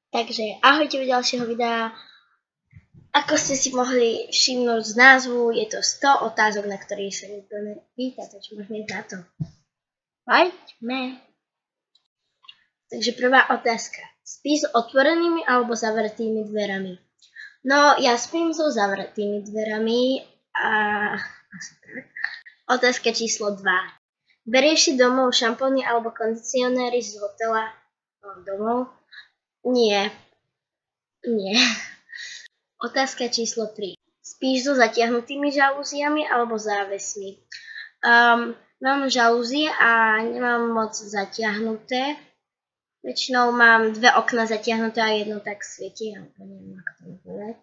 Takže ahojte u ďalšieho videa. Ako ste si mohli všimnúť z názvu, je to 100 otázok, na ktorých sa nikto nepýta, takže môžeme ísť na to. Poďme. Takže prvá otázka. Spíš s otvorenými alebo zavretými dverami? No, ja spím so zavretými dverami a asi tak. Otázka číslo 2. Berieš si domov šampóny alebo kondicionéry z hotela domov? Nie. Otázka číslo 3. Spíš so zatiahnutými žalúziami alebo závesmi? Mám žalúzie a nemám moc zatiahnuté. Väčšinou mám 2 okna zatiahnuté a jedno tak svieti, alebo neviem, ako to povedať.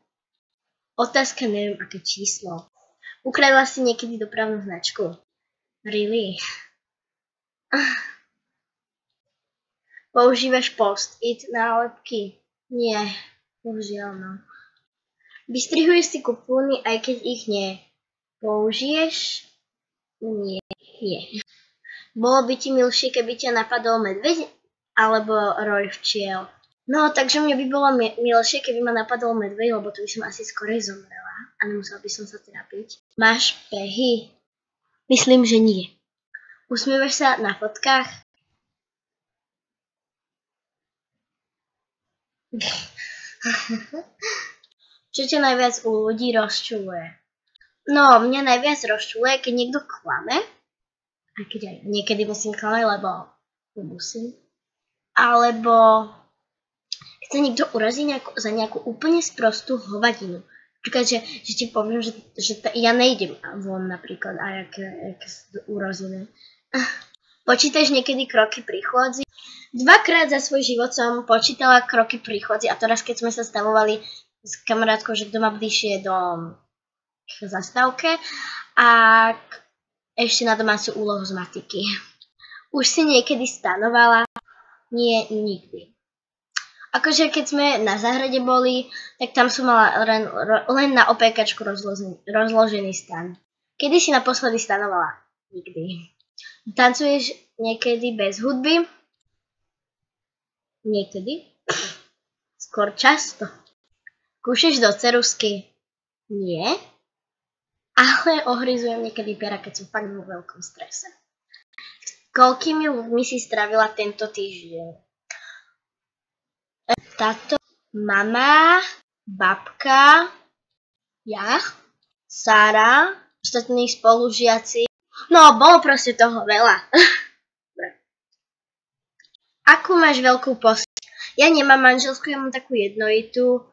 Otázka, neviem, aké číslo. Ukradla si niekedy dopravnú značku? Really? Používaš post-it nálepky? Nie, bohužiaľ no. Vystrihuješ si kupóny, aj keď ich nepoužiješ? Nie. Bolo by ti milšie, keby ťa napadol medveď alebo roj včiel? No, takže mne by bolo milšie, keby ma napadol medveď, lebo to by som asi skorej zomrela a nemusela by som sa trápiť. Máš pehy? Myslím, že nie. Usmievaš sa na fotkách? Čo ťa najviac u ľudí rozčuluje? No, mňa najviac rozčuluje, keď niekto klame. A keď aj niekedy musím klamať, lebo musím. Alebo keď sa niekto urazí za nejakú úplne sprostú hovadinu. Napríklad, že ti poviem, že ja nejdem von napríklad, a aké urozené. Počítaš niekedy kroky pri chôdzi? 2-krát za svoj život som počítala kroky pri chôdzi a teraz, keď sme sa stavovali s kamarátkou, že kto ma bližšie do zastávke a ešte na domácu úlohu z matiky. Už si niekedy stanovala? Nie, nikdy. Akože keď sme na záhrade boli, tak tam som mala len na opékačku rozložený stan. Kedy si naposledy stanovala? Nikdy. Tancuješ niekedy bez hudby? Niekedy. Skôr často. Kúšeš do ceruzky? Nie. Ale ohryzujem niekedy pera, keď som fakt vo veľkom strese. Koľkými ľuďmi si stravila tento týždeň? Táto mama, babka, ja, Sára, ostatní spolužiaci. No, bolo proste toho veľa. Akú máš veľkú posteľ? Ja nemám manželskú, ja mám takú jednojitú,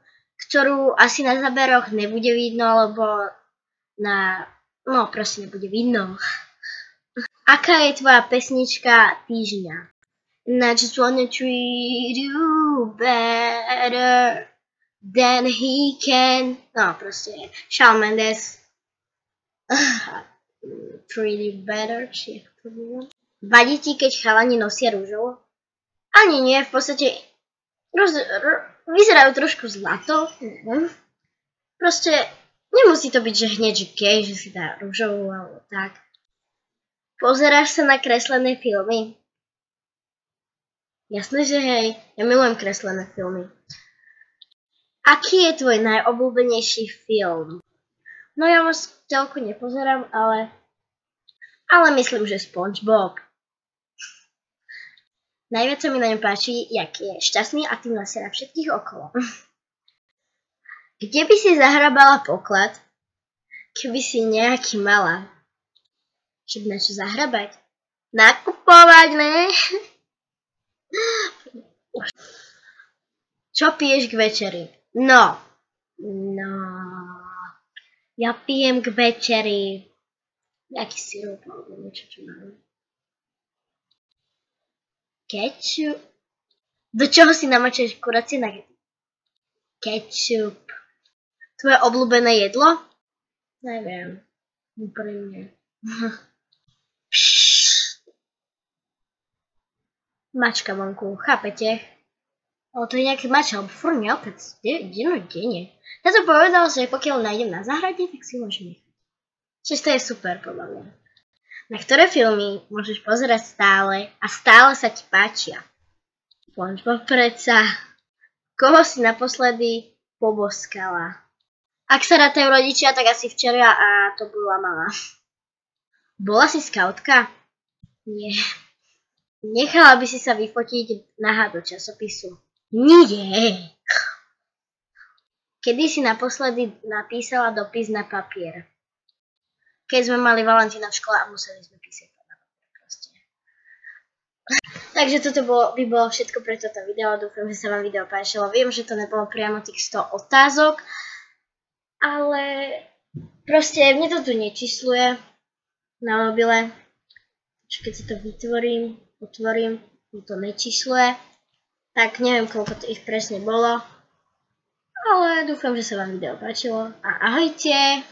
ktorú asi na záberoch nebude vidno, alebo no proste nebude vidno. Aká je tvoja pesnička týždňa? I just wanna treat you better than he can. No proste, Shawn Mendes. Pretty better, či ako to bolo. Vadí ti, keď chalani nosia rúžovo? Ani nie, v podstate vyzerajú trošku zlato. Proste nemusí to byť, že hneď že gej, že si dá rúžovú alebo tak. Pozeráš sa na kreslené filmy? Jasné, že hej, ja milujem kreslené filmy. Aký je tvoj najobľúbenejší film? No ja moc telku nepozerám, ale myslím, že SpongeBob. Najviac sa mi na ňom páči, jak je šťastný a tým nasiera všetkých okolo. Kde by si zahrabala poklad, keby si nejaký mala? Však na čo zahrabať? Nakupovať, ne? Čo piješ k večeri? No. Ja pijem k večeri nejaký sirup alebo niečo, čo mám. Ketchup. Do čoho si namačuješ kuracie nuggety? Ketchup. Tvoje obľúbené jedlo? Neviem. Úprimne. Mačka vonku, chápete? Ale to je nejaký mač, alebo furt neopec. Denne. Ja to povedal, že pokiaľ nájdem na záhrade, tak si môžem nechať. Čiže to je super, podľa mňa. Na ktoré filmy môžeš pozerať stále a stále sa ti páčia? SpongeBob predsa. Koho si naposledy poboskala? Ak sa rátajú rodičia, tak asi včera a to bola mama. Bola si skautka? Nie. Nechala by si sa vyfotiť nahá do časopisu? Nie. Kedy si naposledy napísala dopis na papier? Keď sme mali Valentína v škole a museli sme písať na papier proste. Takže toto by bolo všetko pre toto video. Dúfam, že sa vám video páčilo. Viem, že to nebolo priamo tých 100 otázok, ale proste mne to tu nečísluje na mobile. Keď si to otvorím, to nečísluje. Tak neviem, koľko to ich presne bolo. Ale dúfam, že sa vám video páčilo. A ahojte!